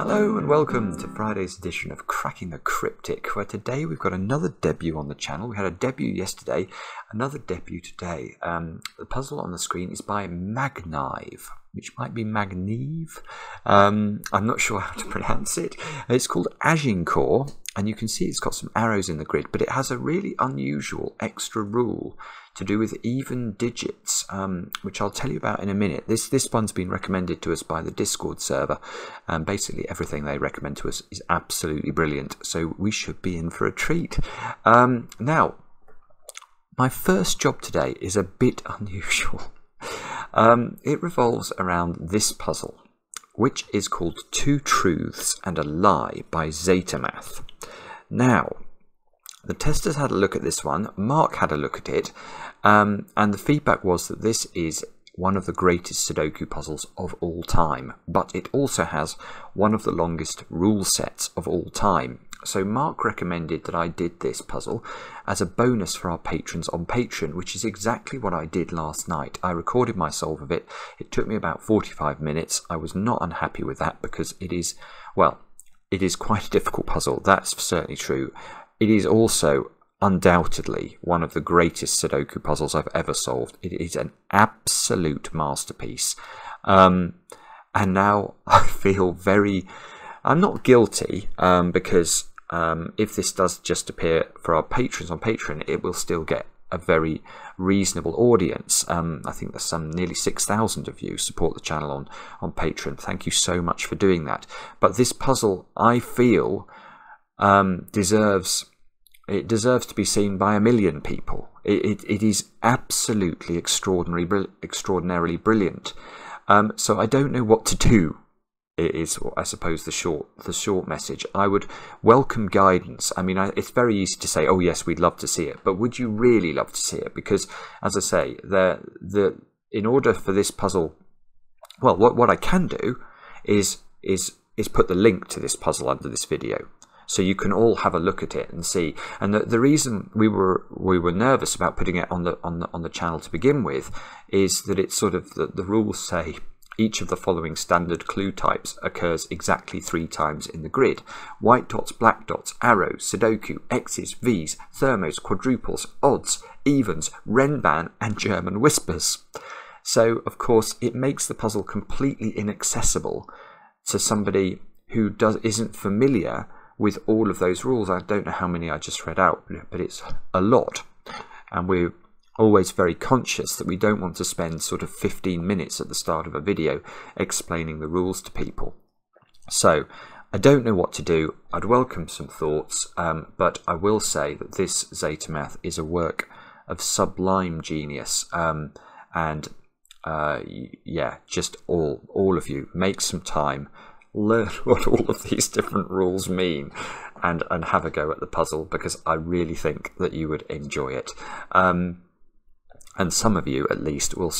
Hello and welcome to Friday's edition of Cracking the Cryptic, where today we've got another debut on the channel. We had a debut yesterday, another debut today. The puzzle on the screen is by Magnive, which might be Magnive. I'm not sure how to pronounce it. It's called Agincourt, and you can see it's got some arrows in the grid, but it has a really unusual extra rule to do with even digits, which I'll tell you about in a minute. This one's been recommended to us by the Discord server, and basically everything they recommend to us is absolutely brilliant, so we should be in for a treat. Now, my first job today is a bit unusual. It revolves around this puzzle, which is called Two Truths and a Lie by zetamath. Now, the testers had a look at this one, Mark had a look at it, and the feedback was that this is one of the greatest Sudoku puzzles of all time, but it also has one of the longest rule sets of all time. So Mark recommended that I did this puzzle as a bonus for our patrons on Patreon, which is exactly what I did last night. I recorded my solve of it. It took me about 45 minutes. I was not unhappy with that because it is, well, it is quite a difficult puzzle. That's certainly true. It is also undoubtedly one of the greatest Sudoku puzzles I've ever solved. It is an absolute masterpiece. And now I feel very... I'm not guilty because if this does just appear for our patrons on Patreon, it will still get a very reasonable audience. I think there's some nearly 6,000 of you support the channel on Patreon. Thank you so much for doing that. But this puzzle, I feel, deserves to be seen by 1 million people. It is absolutely extraordinarily brilliant. So I don't know what to do. It is, I suppose, the short message. I would welcome guidance. I mean, it's very easy to say, oh yes, we'd love to see it, but would you really love to see it? Because, as I say, in order for this puzzle, well, what I can do is put the link to this puzzle under this video, so you can all have a look at it and see. And the reason we were nervous about putting it on the channel to begin with is that it's sort of the rules say each of the following standard clue types occurs exactly 3 times in the grid: white dots, black dots, arrows, Sudoku, X's, V's, thermos, quadruples, odds, evens, renban, and German whispers. So, of course, it makes the puzzle completely inaccessible to somebody who isn't familiar with all of those rules. I don't know how many I just read out, but it's a lot. And we're always very conscious that we don't want to spend sort of 15 minutes at the start of a video explaining the rules to people. So I don't know what to do. I'd welcome some thoughts, but I will say that this zetamath is a work of sublime genius. Yeah, just all of you, make some time, learn what all of these different rules mean, and have a go at the puzzle, because I really think that you would enjoy it. And some of you, at least, will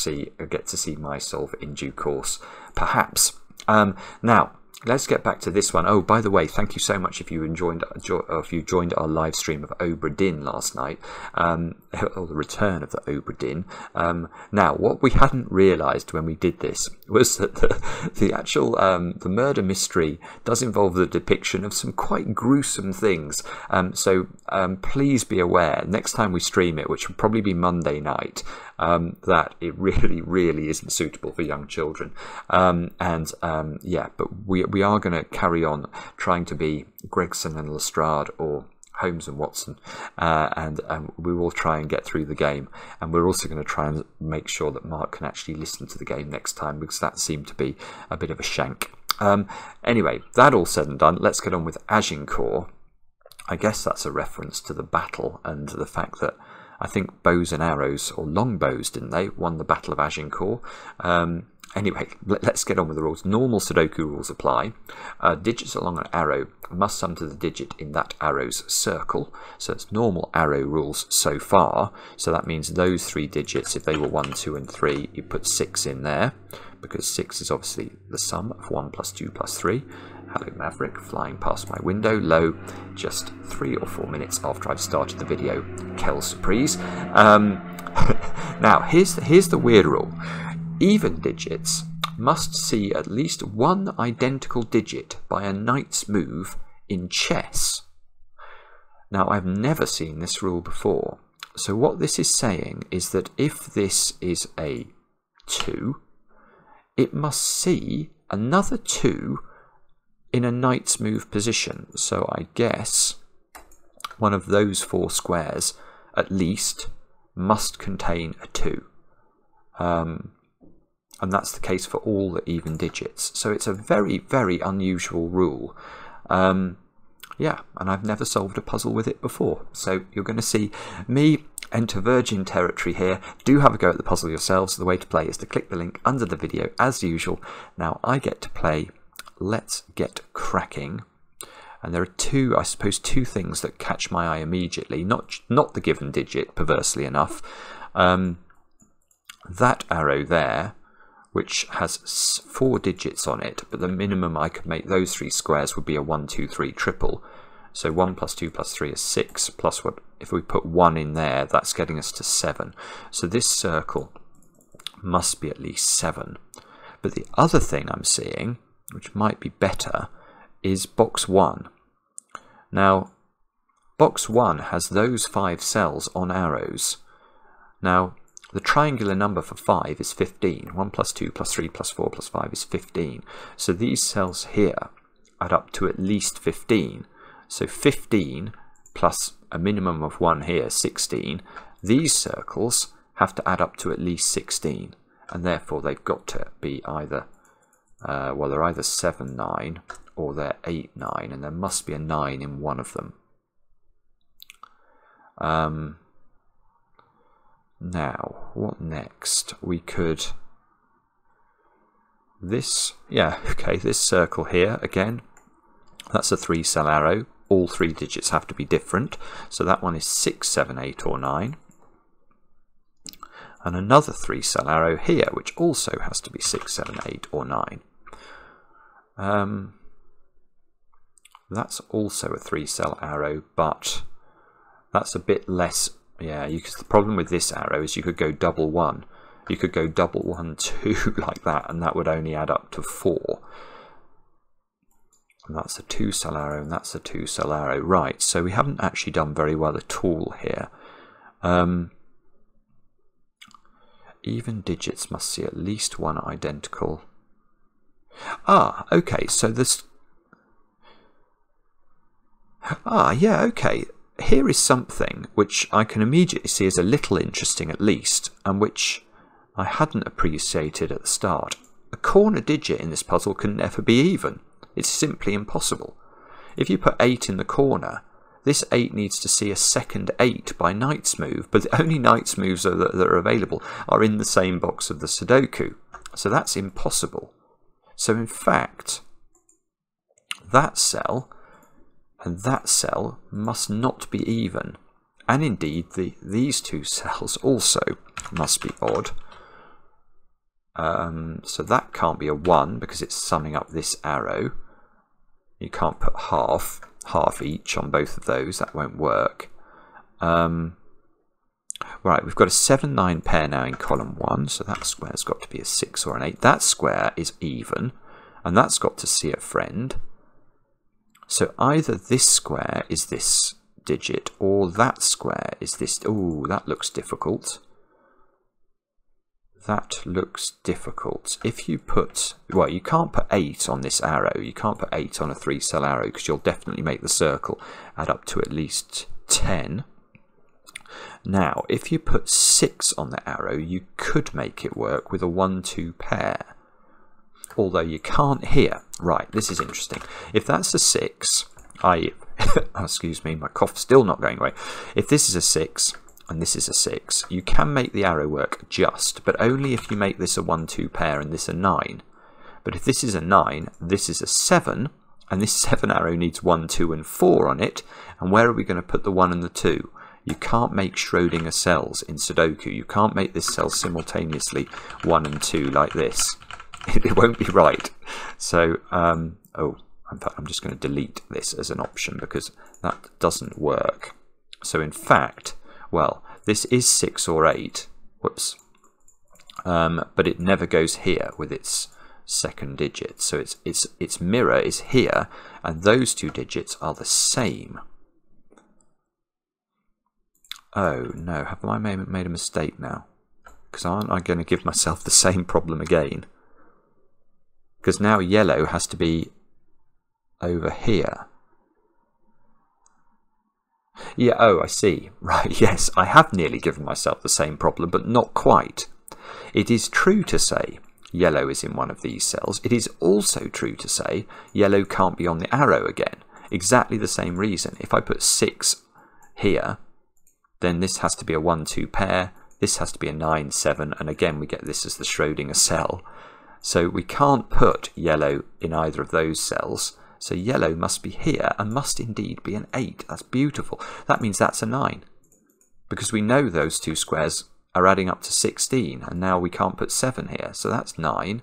get to see my solve in due course, perhaps. Now, let's get back to this one. Oh, by the way, thank you so much if you joined our live stream of Obra Dinn last night, or the return of the Obra Dinn. Now, what we hadn't realised when we did this was that the actual the murder mystery does involve the depiction of some quite gruesome things. So please be aware next time we stream it, which will probably be Monday night, that it really isn't suitable for young children. Yeah, but we are going to carry on trying to be Gregson and Lestrade or Holmes and Watson, and we will try and get through the game. And we're also going to try and make sure that Mark can actually listen to the game next time, because that seemed to be a bit of a shank. Anyway, that all said and done, let's get on with Agincourt. I guess that's a reference to the battle and the fact that I think bows and arrows, or longbows, didn't they, won the Battle of Agincourt. Anyway, let's get on with the rules. Normal Sudoku rules apply. Digits along an arrow must sum to the digit in that arrow's circle. So it's normal arrow rules so far. So that means those 3 digits, if they were 1, 2, and 3, you put 6 in there, because 6 is obviously the sum of 1 plus 2 plus 3. Hello Maverick, flying past my window, low, just 3 or 4 minutes after I've started the video. Quelle surprise. Now, here's the weird rule. Even digits must see at least one identical digit by a knight's move in chess. Now, I've never seen this rule before. So what this is saying is that if this is a 2, it must see another 2 in a knight's move position. So I guess one of those 4 squares at least must contain a 2. And that's the case for all the even digits. So it's a very, very unusual rule. Yeah, and I've never solved a puzzle with it before. So you're going to see me enter virgin territory here. Do have a go at the puzzle yourselves. The way to play is to click the link under the video as usual. Now I get to play Let's Get Cracking. And there are two things that catch my eye immediately. Not the given digit, perversely enough. That arrow there, which has 4 digits on it, but the minimum I could make those 3 squares would be a 1, 2, 3 triple. So 1 plus 2 plus 3 is 6, plus what? If we put 1 in there, that's getting us to 7. So this circle must be at least 7. But the other thing I'm seeing, which might be better, is box 1. Now, box 1 has those 5 cells on arrows. Now, the triangular number for 5 is 15. 1 plus 2 plus 3 plus 4 plus 5 is 15. So these cells here add up to at least 15. So 15 plus a minimum of 1 here, 16. These circles have to add up to at least 16. And therefore they've got to be either, well, they're either 7, 9 or they're 8, 9. And there must be a 9 in one of them. Now, what next? We could... This, yeah, okay, this circle here, again, that's a 3-cell arrow. All 3 digits have to be different. So that one is 6, 7, 8, or 9. And another 3-cell arrow here, which also has to be 6, 7, 8, or 9. That's also a 3-cell arrow, but that's a bit less... Yeah, because the problem with this arrow is you could go double 1. You could go double 1, 2 like that, and that would only add up to 4. And that's a 2-cell arrow, and that's a 2-cell arrow. Right, so we haven't actually done very well at all here. Even digits must see at least one identical. Ah, okay, so this... Ah, yeah, okay. Here is something which I can immediately see as a little interesting at least, and which I hadn't appreciated at the start. A corner digit in this puzzle can never be even. It's simply impossible. If you put 8 in the corner, this 8 needs to see a second 8 by knight's move, but the only knight's moves that are available are in the same box of the Sudoku. So that's impossible. So in fact, that cell... and that cell must not be even. And indeed, these 2 cells also must be odd. So that can't be a 1 because it's summing up this arrow. You can't put half each on both of those. That won't work. Right, we've got a 7, 9 pair now in column 1. So that square's got to be a 6 or an 8. That square is even. And that's got to see a friend. So either this square is this digit, or that square is this... Ooh, that looks difficult. That looks difficult. If you put... Well, you can't put 8 on this arrow. You can't put 8 on a 3-cell arrow, because you'll definitely make the circle add up to at least 10. Now, if you put 6 on the arrow, you could make it work with a 1-2 pair. Although you can't here. Right, this is interesting. If that's a 6, excuse me, my cough's still not going away. If this is a 6 and this is a 6, you can make the arrow work just, but only if you make this a 1-2 pair and this a 9. But if this is a 9, this is a 7, and this 7 arrow needs 1, 2, and 4 on it. And where are we going to put the 1 and the 2? You can't make Schrödinger cells in Sudoku. You can't make this cell simultaneously 1 and 2 like this. It won't be right. So, oh, in fact, I'm just going to delete this as an option because that doesn't work. So, in fact, well, this is 6 or 8. Whoops. But it never goes here with its second digit. So its mirror is here, and those two digits are the same. Oh no, have I made a mistake now? Because aren't I going to give myself the same problem again? Because now yellow has to be over here. Yeah, oh, I see. Right, yes, I have nearly given myself the same problem, but not quite. It is true to say yellow is in one of these cells. It is also true to say yellow can't be on the arrow again. Exactly the same reason. If I put 6 here, then this has to be a 1-2 pair, this has to be a 9-7, and again we get this as the Schrödinger cell. So we can't put yellow in either of those cells. So yellow must be here and must indeed be an 8. That's beautiful. That means that's a 9. Because we know those two squares are adding up to 16, and now we can't put 7 here. So that's 9.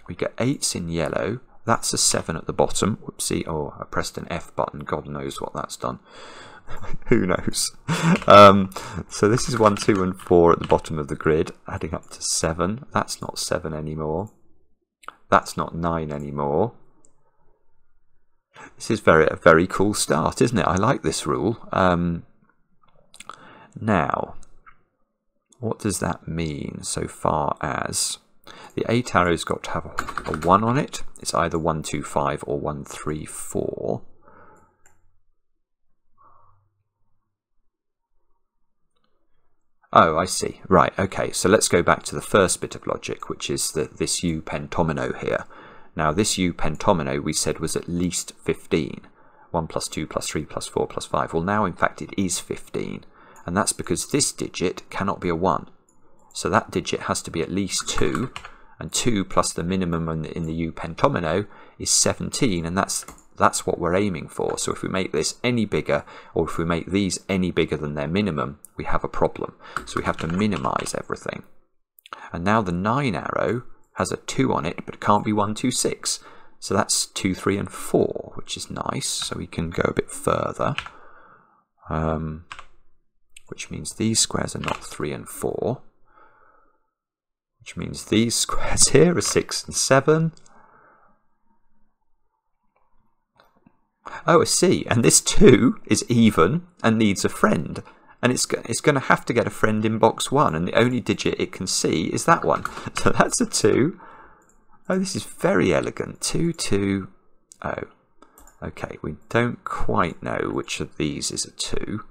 We get 8s in yellow. That's a 7 at the bottom. Whoopsie. Oh, I pressed an F button. God knows what that's done. Who knows? So this is 1, 2 and 4 at the bottom of the grid, adding up to 7. That's not 7 anymore. That's not 9 anymore. This is a very cool start, isn't it? I like this rule. Now, what does that mean so far as the 8 arrow's got to have a 1 on it? It's either 1, 2, 5 or 1, 3, 4. Oh, I see. Right, okay. So let's go back to the first bit of logic, which is this U pentomino here. Now, this U pentomino we said was at least 15. 1 plus 2 plus 3 plus 4 plus 5. Well, now, in fact, it is 15. And that's because this digit cannot be a 1. So that digit has to be at least 2. And 2 plus the minimum in the U pentomino is 17. And that's what we're aiming for. So if we make this any bigger, or if we make these any bigger than their minimum, we have a problem. So we have to minimize everything. And now the 9 arrow has a 2 on it, but it can't be 1, 2, 6. So that's 2, 3 and 4, which is nice. So we can go a bit further, which means these squares are not 3 and 4, which means these squares here are 6 and 7. Oh, I see. And this 2 is even and needs a friend. And it's going to have to get a friend in box 1. And the only digit it can see is that one. So that's a 2. Oh, this is very elegant. 2, 2. Oh, okay. We don't quite know which of these is a 2.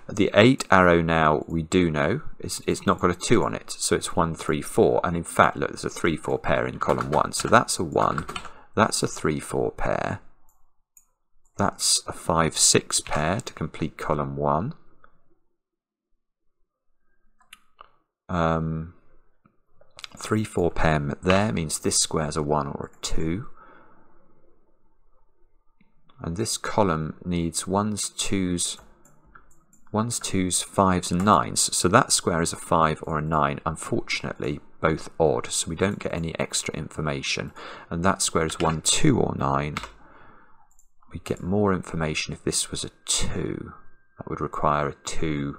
The 8 arrow now we do know. It's not got a 2 on it. So it's 1, 3, 4. And in fact, look, there's a 3, 4 pair in column 1. So that's a 1. That's a 3, 4 pair. That's a 5, 6 pair to complete column 1. 3, 4 pair there means this square's a 1 or a 2. And this column needs 1s, 2s, 5s and 9s. So that square is a 5 or a 9. Unfortunately, both odd, so we don't get any extra information. And that square is 1, 2 or 9. We get more information if this was a 2. That would require a 2.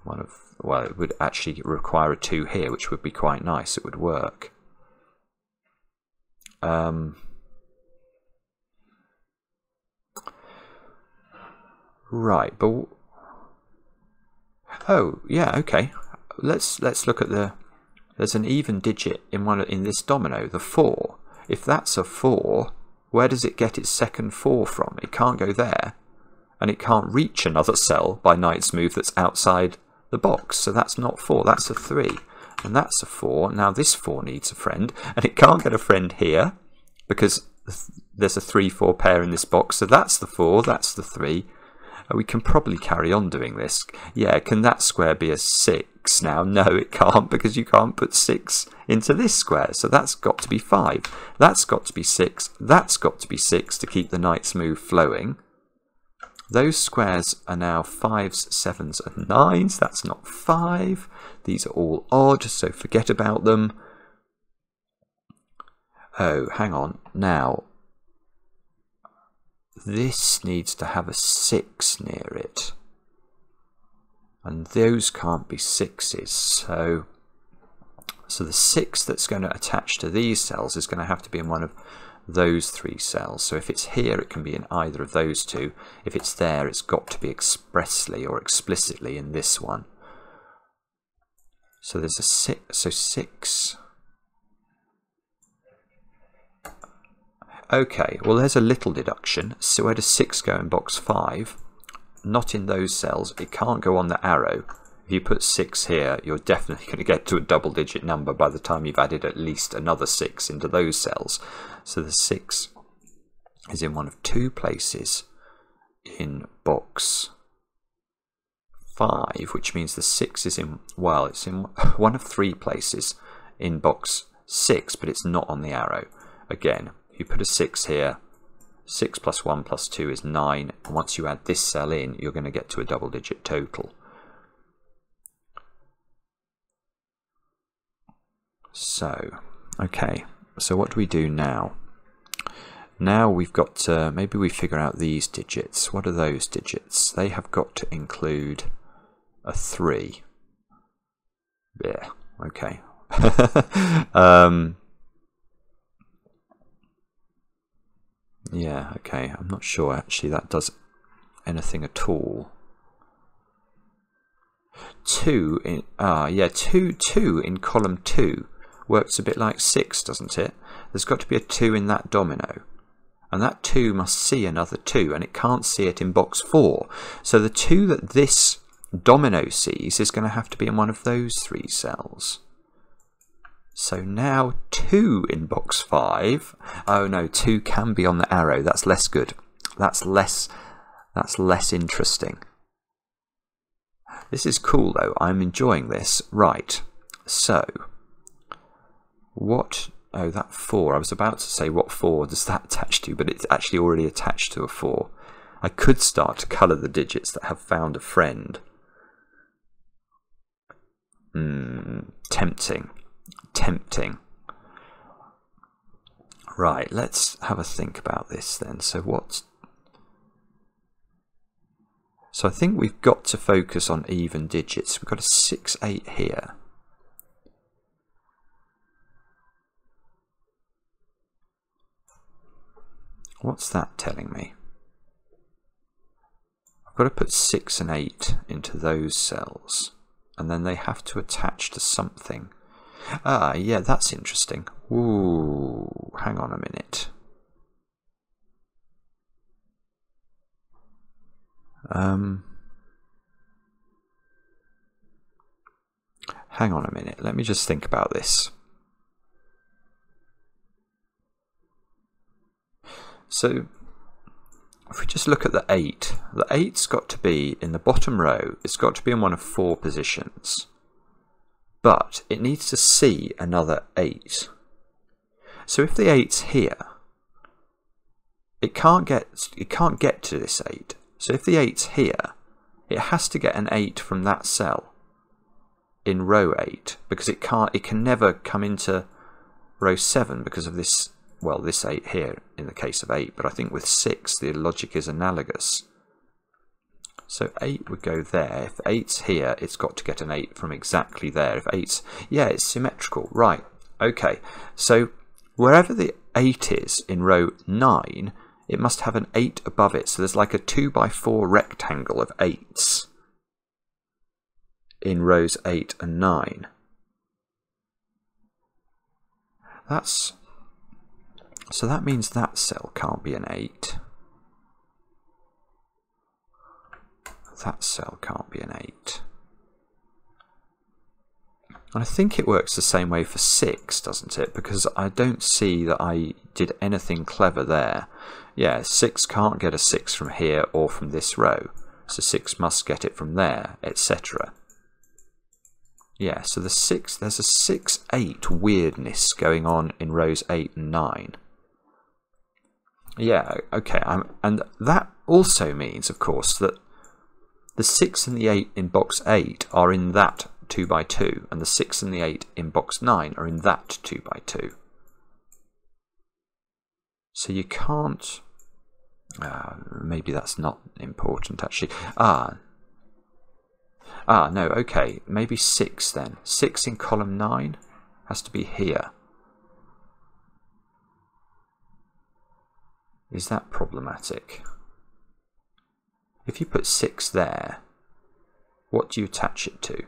Well, it would actually require a 2 here, which would be quite nice. It would work. Right, but oh yeah, okay. Let's look at the. There's an even digit in this domino, the 4. If that's a 4, where does it get its second 4 from? It can't go there, and it can't reach another cell by knight's move that's outside the box. So that's not 4, that's a 3, and that's a 4. Now this 4 needs a friend, and it can't get a friend here because there's a 3, 4 pair in this box. So that's the 4, that's the 3. We can probably carry on doing this. Yeah, can that square be a 6 now? No, it can't, because you can't put 6 into this square. So that's got to be 5. That's got to be 6. That's got to be 6 to keep the knight's move flowing. Those squares are now 5s, 7s and 9s. That's not 5. These are all odd, so forget about them. Oh, hang on. Now, this needs to have a 6 near it, and those can't be 6s, so So the 6 that's going to attach to these cells is going to have to be in one of those 3 cells. So if it's here, it can be in either of those 2. If it's there, it's got to be expressly or explicitly in this one. So there's a 6. So 6. Okay, well there's a little deduction. So where does 6 go in box 5? Not in those cells. It can't go on the arrow. If you put 6 here, you're definitely going to get to a double-digit number by the time you've added at least another 6 into those cells. So the 6 is in one of 2 places in box 5, which means the 6 is in, well, it's in one of 3 places in box 6, but it's not on the arrow. Again, if you put a 6 here, 6 plus 1 plus 2 is 9. And once you add this cell in, you're going to get to a double-digit total. So, okay, so what do we do now? Now we've got to, maybe we figure out these digits. What are those digits? They have got to include a 3. Yeah, okay. Yeah, okay, I'm not sure actually that does anything at all. 2 in, yeah, 2 in column 2 works a bit like 6, doesn't it? There's got to be a 2 in that domino, and that 2 must see another 2, and it can't see it in box 4. So the 2 that this domino sees is going to have to be in one of those 3 cells. So now 2 in box 5. Oh no, 2 can be on the arrow. That's less good. That's less interesting. This is cool though. I'm enjoying this. Right. So what, oh, that 4. I was about to say what 4 does that attach to, but it's actually already attached to a 4. I could start to colour the digits that have found a friend. Tempting. Tempting. Right, let's have a think about this then. So I think we've got to focus on even digits. We've got a 6, 8 here. What's that telling me? I've got to put 6 and 8 into those cells, and then they have to attach to something. Ah, yeah, that's interesting. Ooh, hang on a minute. Hang on a minute. Let me just think about this. So, if we just look at the 8, the 8's got to be in the bottom row. It's got to be in one of 4 positions. But it needs to see another 8. So if the 8's here, it can't get to this 8. So if the 8's here, it has to get an 8 from that cell in row 8, because it can never come into row 7 because of this, well, this 8 here in the case of 8, but I think with 6 the logic is analogous. So 8 would go there. If 8's here, it's got to get an 8 from exactly there. If 8's, yeah, it's symmetrical. Right, okay. So wherever the 8 is in row 9, it must have an 8 above it. So there's like a 2x4 rectangle of 8's in rows 8 and 9. So that means that cell can't be an 8. That cell can't be an 8. And I think it works the same way for 6, doesn't it? Because I don't see that I did anything clever there. Yeah, 6 can't get a 6 from here or from this row. So 6 must get it from there, etc. Yeah, so there's a 6-8 weirdness going on in rows 8 and 9. Yeah, okay, and that also means, of course, that the 6 and the 8 in box 8 are in that 2x2, and the 6 and the 8 in box 9 are in that 2x2. So you can't... maybe that's not important, actually. No, okay, maybe 6 then. 6 in column 9? Has to be here. Is that problematic? If you put 6 there, what do you attach it to?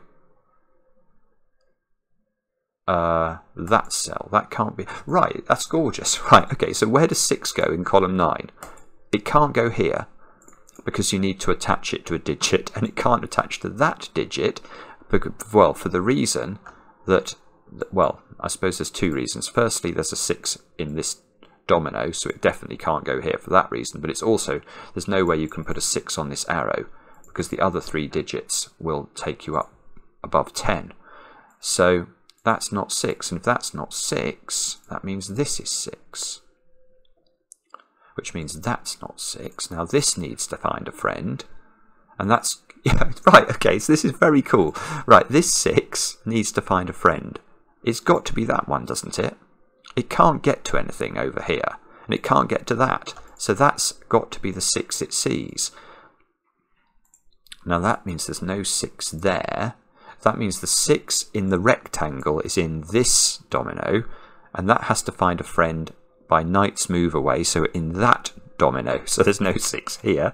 That cell. That can't be... Right, that's gorgeous. Right, okay, so where does 6 go in column 9? It can't go here because you need to attach it to a digit, and it can't attach to that digit, well, for the reason that, well, I suppose there's 2 reasons. Firstly, there's a 6 in this domino, so it definitely can't go here for that reason, but it's also, there's no way you can put a 6 on this arrow because the other 3 digits will take you up above 10. So that's not 6, and if that's not 6, that means this is 6, which means that's not 6. Now this needs to find a friend, and that's, yeah, right, okay, so this is very cool. Right, this 6 needs to find a friend. It's got to be that one, doesn't it? It can't get to anything over here, and it can't get to that, so that's got to be the 6 it sees. Now that means there's no 6 there. That means the 6 in the rectangle is in this domino, and that has to find a friend by knight's move away, so in that domino. So there's no 6 here.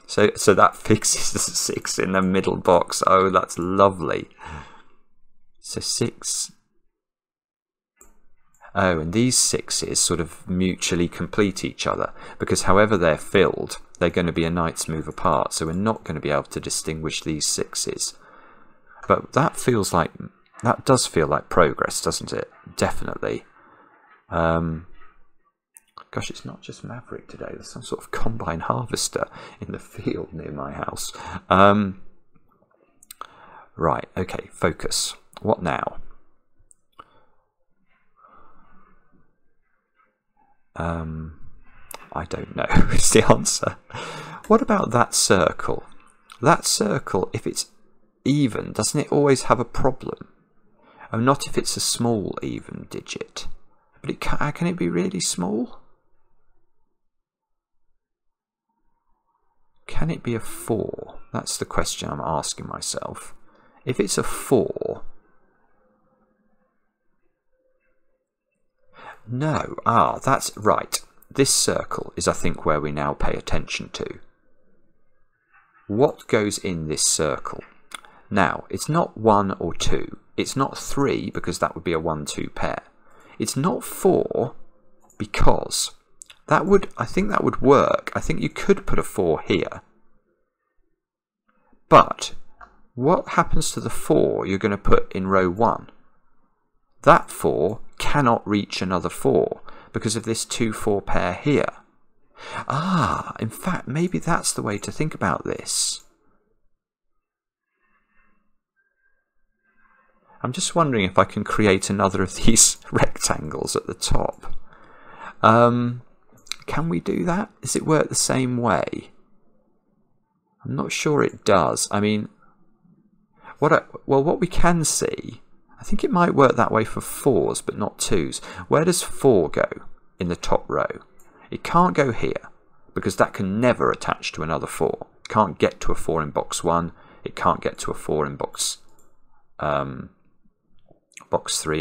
So that fixes the 6 in the middle box. Oh, that's lovely. So 6... Oh, and these 6s sort of mutually complete each other, because however they're filled, they're going to be a knight's move apart, so we're not going to be able to distinguish these 6s. But that feels like, that does feel like progress, doesn't it? Definitely. Gosh, it's not just Maverick today. There's some sort of combine harvester in the field near my house. Right, okay, focus. What now? I don't know is the answer. What about that circle? That circle, if it's even, doesn't it always have a problem? Oh, not if it's a small even digit. But it can it be really small? Can it be a 4? That's the question I'm asking myself. If it's a 4... No, that's right. This circle is, I think, where we now pay attention to. What goes in this circle? Now, it's not 1 or 2. It's not 3, because that would be a 1-2 pair. It's not 4, because that would, I think that would work. I think you could put a 4 here. But what happens to the 4 you're going to put in row 1? That 4 cannot reach another 4 because of this 2-4 pair here. In fact, maybe that's the way to think about this. I'm just wondering if I can create another of these rectangles at the top. Can we do that? Does it work the same way? I'm not sure it does. I mean, what we can see, I think it might work that way for 4s, but not 2s. Where does 4 go in the top row? It can't go here, because that can never attach to another 4. It can't get to a 4 in box 1. It can't get to a 4 in box 3,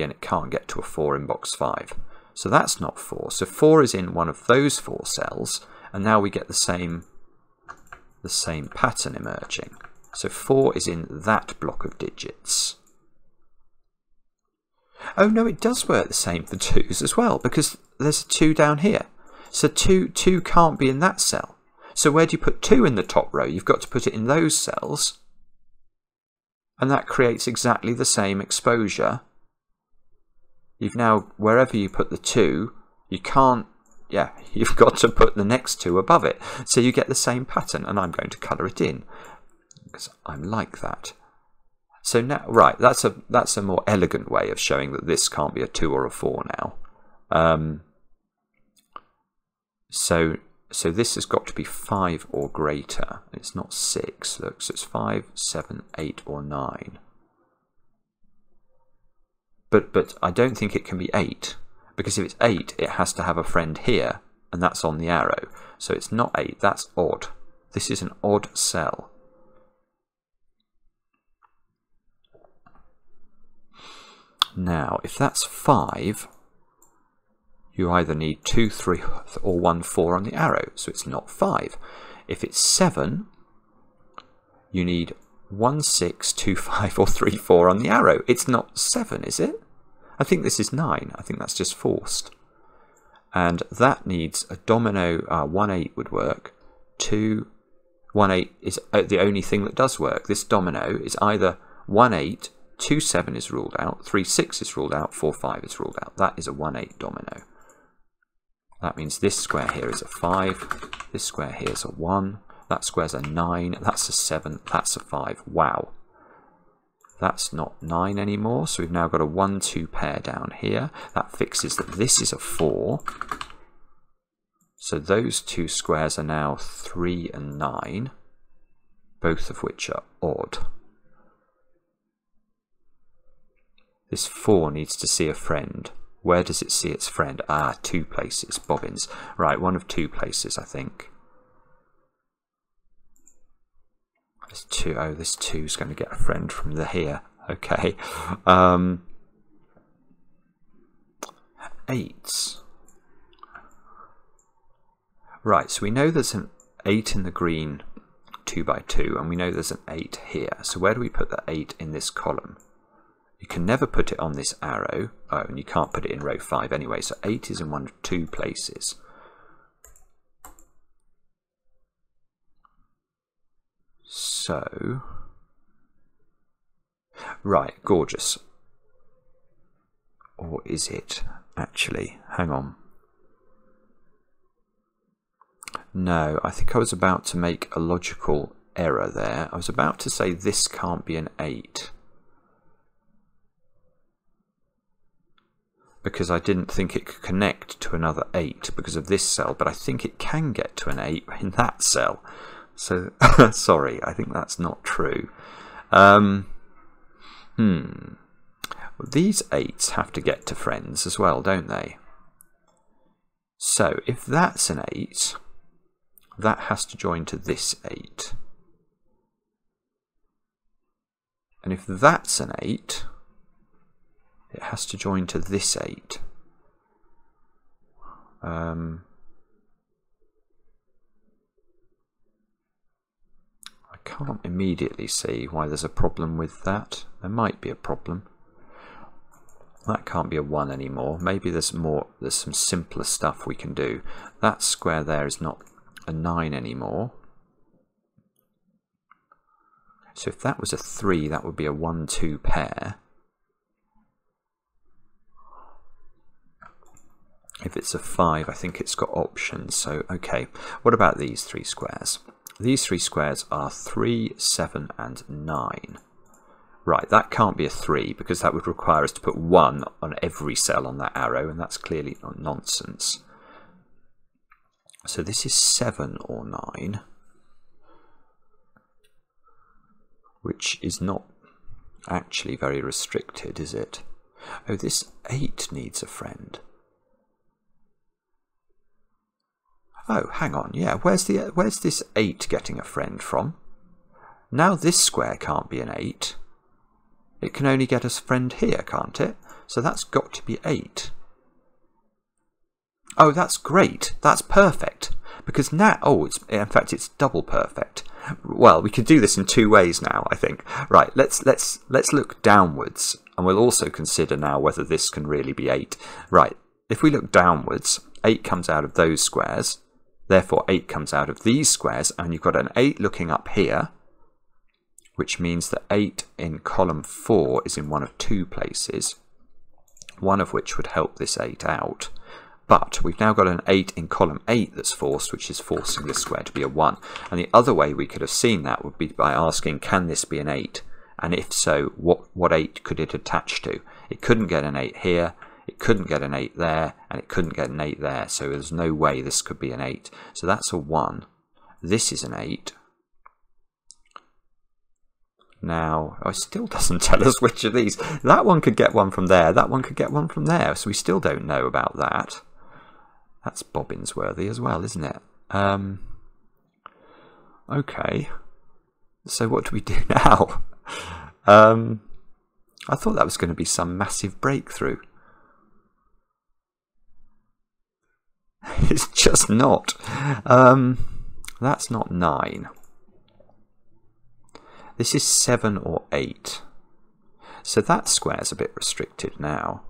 and it can't get to a 4 in box 5. So that's not 4. So 4 is in one of those 4 cells, and now we get the same pattern emerging. So 4 is in that block of digits. Oh no, it does work the same for 2s as well, because there's a 2 down here. So 2 can't be in that cell. So where do you put 2 in the top row? You've got to put it in those cells. And that creates exactly the same exposure. You've now, wherever you put the 2, you can't, you've got to put the next 2 above it. So you get the same pattern, and I'm going to colour it in, because I'm like that. So now, right, that's a more elegant way of showing that this can't be a 2 or a 4 now. So this has got to be 5 or greater. It's not 6. Look, so it's 5, 7, 8, or 9. But I don't think it can be 8, because if it's 8, it has to have a friend here, and that's on the arrow. So it's not 8. That's odd. This is an odd cell. Now, if that's 5, you either need 2, 3, or 1, 4 on the arrow, so it's not 5. If it's 7, you need 1, 6, 2, 5, or 3, 4 on the arrow. It's not 7, is it? I think this is 9. I think that's just forced. And that needs a domino. 1, 8 would work. 2, 1, 8 is the only thing that does work. This domino is either 1, 8, 2, 7 is ruled out, 3, 6 is ruled out, 4, 5 is ruled out. That is a 1, 8 domino. That means this square here is a 5, this square here is a 1, that square's a 9, that's a 7, that's a 5. Wow. That's not 9 anymore, so we've now got a 1, 2 pair down here. That fixes that this is a 4. So those two squares are now 3 and 9, both of which are odd. This 4 needs to see a friend. Where does it see its friend? 2 places. Bobbins. Right, one of 2 places, I think. There's 2. Oh, this 2 is going to get a friend from the here. Okay. 8s. Right, so we know there's an 8 in the green 2 by 2, and we know there's an 8 here. So where do we put the 8 in this column? You can never put it on this arrow. Oh, and you can't put it in row 5 anyway. So 8 is in one of 2 places. So, right, gorgeous. Or is it actually? Hang on. No, I think I was about to make a logical error there. I was about to say this can't be an 8. Because I didn't think it could connect to another 8 because of this cell, but I think it can get to an 8 in that cell. So, sorry, I think that's not true. These 8s have to get to friends as well, don't they? So, if that's an 8, that has to join to this 8. And if that's an 8, it has to join to this 8. I can't immediately see why there's a problem with that. There might be a problem. That can't be a 1 anymore. Maybe there's some simpler stuff we can do. That square there is not a 9 anymore. So if that was a 3, that would be a 1, 2 pair. If it's a 5, I think it's got options. So, okay, what about these 3 squares? These 3 squares are 3, 7, and 9. Right, that can't be a 3 because that would require us to put 1 on every cell on that arrow, and that's clearly nonsense. So this is 7 or 9, which is not actually very restricted, is it? Oh, this 8 needs a friend. Oh, hang on, yeah, where's this 8 getting a friend from? Now this square can't be an 8. It can only get a friend here, can't it? So that's got to be 8. Oh, that's great. That's perfect. Because now, in fact, it's double perfect. Well, we could do this in 2 ways now, I think. Right, let's look downwards, and we'll also consider now whether this can really be 8. Right, if we look downwards, 8 comes out of those squares. Therefore, 8 comes out of these squares, and you've got an 8 looking up here, which means that 8 in column 4 is in one of 2 places, one of which would help this 8 out. But we've now got an 8 in column 8 that's forced, which is forcing this square to be a 1. And the other way we could have seen that would be by asking, can this be an 8? And if so, what 8 could it attach to? It couldn't get an 8 here. It couldn't get an 8 there, and it couldn't get an 8 there, so there's no way this could be an 8. So that's a 1. This is an 8. Now, it still doesn't tell us which of these. That one could get one from there, that one could get one from there, so we still don't know about that. That's bobbins worthy as well, isn't it? Okay. So what do we do now? I thought that was going to be some massive breakthrough. It's just not. That's not 9. This is 7 or 8. So that square's a bit restricted now.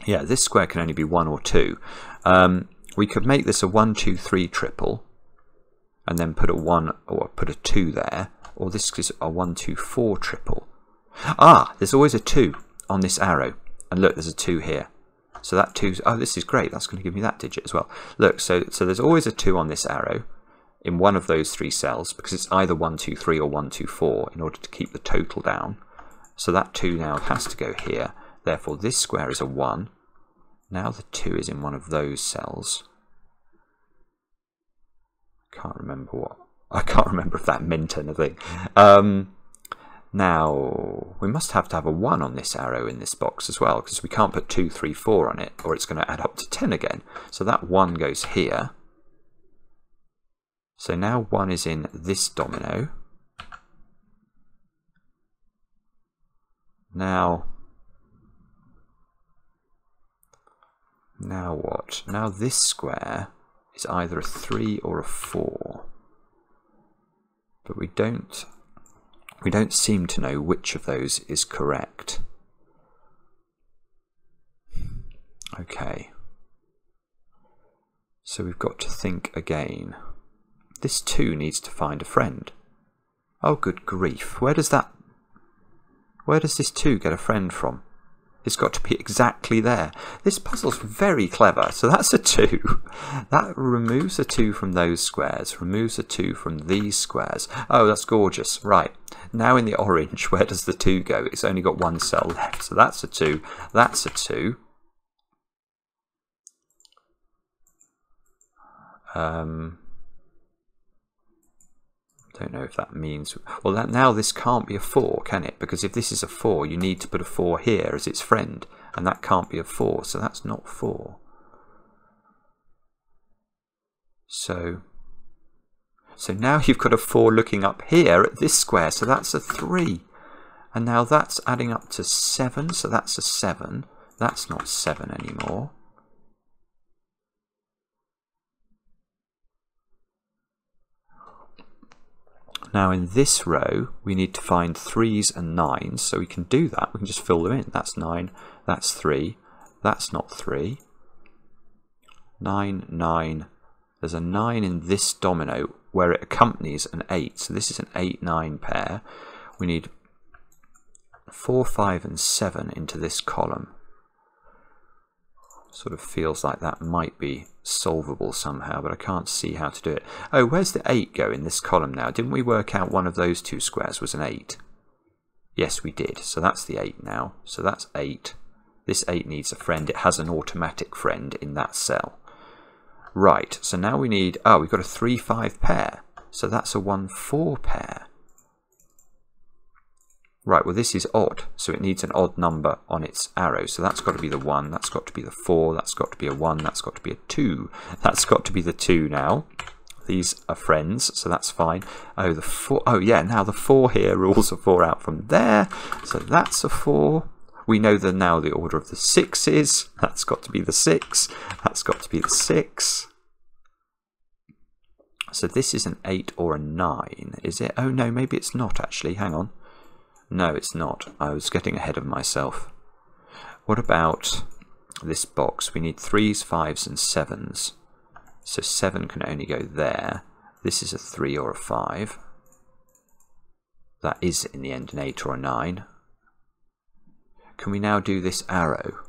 Yeah, this square can only be 1 or 2. We could make this a 1, 2, 3 triple, and then put a 1 or put a 2 there, or this is a 1, 2, 4 triple. Ah, there's always a 2 on this arrow, and look, there's a 2 here. So that 2's, oh, this is great, that's going to give me that digit as well. Look, so there's always a 2 on this arrow in one of those 3 cells, because it's either 1, 2, 3 or 1, 2, 4 in order to keep the total down. So that 2 now has to go here. Therefore, this square is a 1. Now the 2 is in one of those cells. I can't remember if that meant anything. Now, we must have to have a 1 on this arrow in this box as well, because we can't put 2, 3, 4 on it, or it's going to add up to 10 again. So that 1 goes here. So now 1 is in this domino. Now what? Now this square is either a 3 or a 4. But we don't seem to know which of those is correct. Okay. So we've got to think again. This 2 needs to find a friend. Oh, good grief. Where does this 2 get a friend from? It's got to be exactly there. This puzzle's very clever. So that's a 2. That removes a 2 from those squares, removes a 2 from these squares. Oh, that's gorgeous. Right. Now in the orange, where does the 2 go? It's only got 1 cell left. So that's a 2. That's a 2. Don't know if that means, well, now this can't be a 4, can it? Because if this is a 4, you need to put a 4 here as its friend, and that can't be a 4, so that's not 4. So now you've got a 4 looking up here at this square, so that's a 3. And now that's adding up to 7, so that's a 7. That's not 7 anymore. Now in this row, we need to find 3s and 9s, so we can do that. We can just fill them in. That's 9, that's 3, that's not 3. 9, 9. There's a 9 in this domino where it accompanies an 8. So this is an 8, 9 pair. We need 4, 5 and 7 into this column. Sort of feels like that might be solvable somehow, but I can't see how to do it. Oh, where's the 8 go in this column now? Didn't we work out one of those 2 squares was an 8? Yes, we did. So that's the 8 now. So that's 8. This 8 needs a friend. It has an automatic friend in that cell. Right, so now we need, oh, we've got a 3, 5 pair. So that's a 1, 4 pair. Right, well this is odd, so it needs an odd number on its arrow. So that's got to be the 1, that's got to be the 4, that's got to be a 1, that's got to be a 2. That's got to be the 2 now. These are friends, so that's fine. Oh, the 4, oh yeah, now the 4 here rules a 4 out from there. So that's a 4. We know now the order of the 6s. That's got to be the 6. That's got to be the 6. So this is an 8 or a 9, is it? Oh no, maybe it's not actually, hang on. No, it's not. I was getting ahead of myself. What about this box? We need 3s, 5s and 7s. So 7 can only go there. This is a 3 or a 5. That is in the end an 8 or a 9. Can we now do this arrow?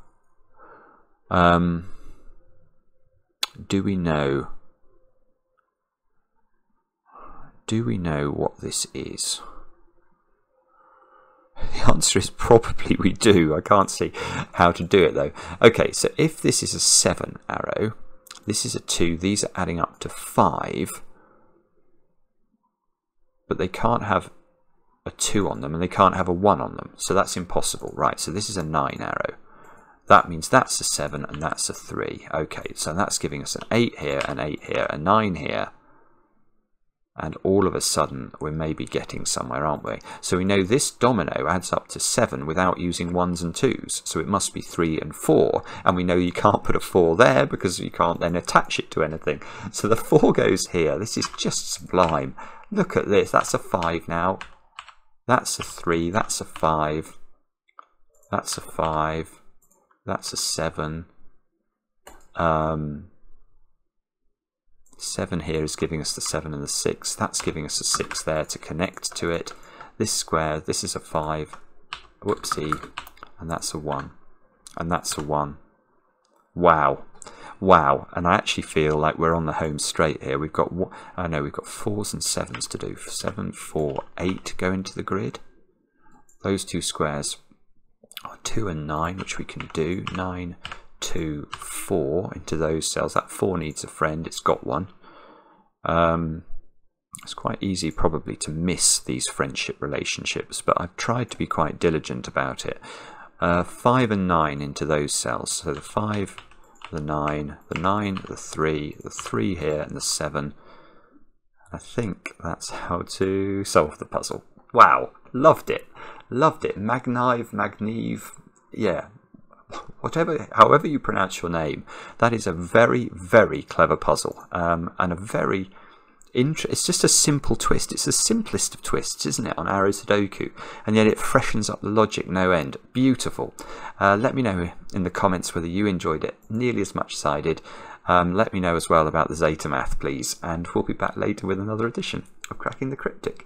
Do we know what this is? The answer is probably we do. I can't see how to do it though. Okay, so if this is a 7 arrow, this is a 2, these are adding up to 5, but they can't have a 2 on them and they can't have a 1 on them, so that's impossible. Right, so this is a 9 arrow. That means that's a 7 and that's a 3. Okay, so that's giving us an 8 here, an 8 here, a 9 here. And all of a sudden, we're maybe getting somewhere, aren't we? So we know this domino adds up to 7 without using 1s and 2s. So it must be 3 and 4. And we know you can't put a 4 there because you can't then attach it to anything. So the 4 goes here. This is just sublime. Look at this. That's a 5 now. That's a 3. That's a 5. That's a 5. That's a 7. 7 here is giving us the 7 and the 6. That's giving us a 6 there to connect to it. This square, this is a 5. Whoopsie. And that's a 1. And that's a 1. Wow. Wow. And I actually feel like we're on the home straight here. We've got, I know, we've got 4s and 7s to do. 7, 4, 8 go into the grid. Those two squares are 2 and 9, which we can do. 9, 2, 4 into those cells. That 4 needs a friend. It's got one. It's quite easy probably to miss these friendship relationships, but I've tried to be quite diligent about it. 5 and 9 into those cells. So the 5, the 9, the 3 here, and the 7. I think that's how to solve the puzzle. Wow, loved it. Loved it. Magnive, yeah. However you pronounce your name, that is a very, very clever puzzle, and a very it's just a simple twist. It's the simplest of twists, isn't it, on Arrow Sudoku, and yet it freshens up the logic no end. Beautiful. Let me know in the comments whether you enjoyed it nearly as much as I did. Let me know as well about the zetamath, please, and we'll be back later with another edition of Cracking the Cryptic.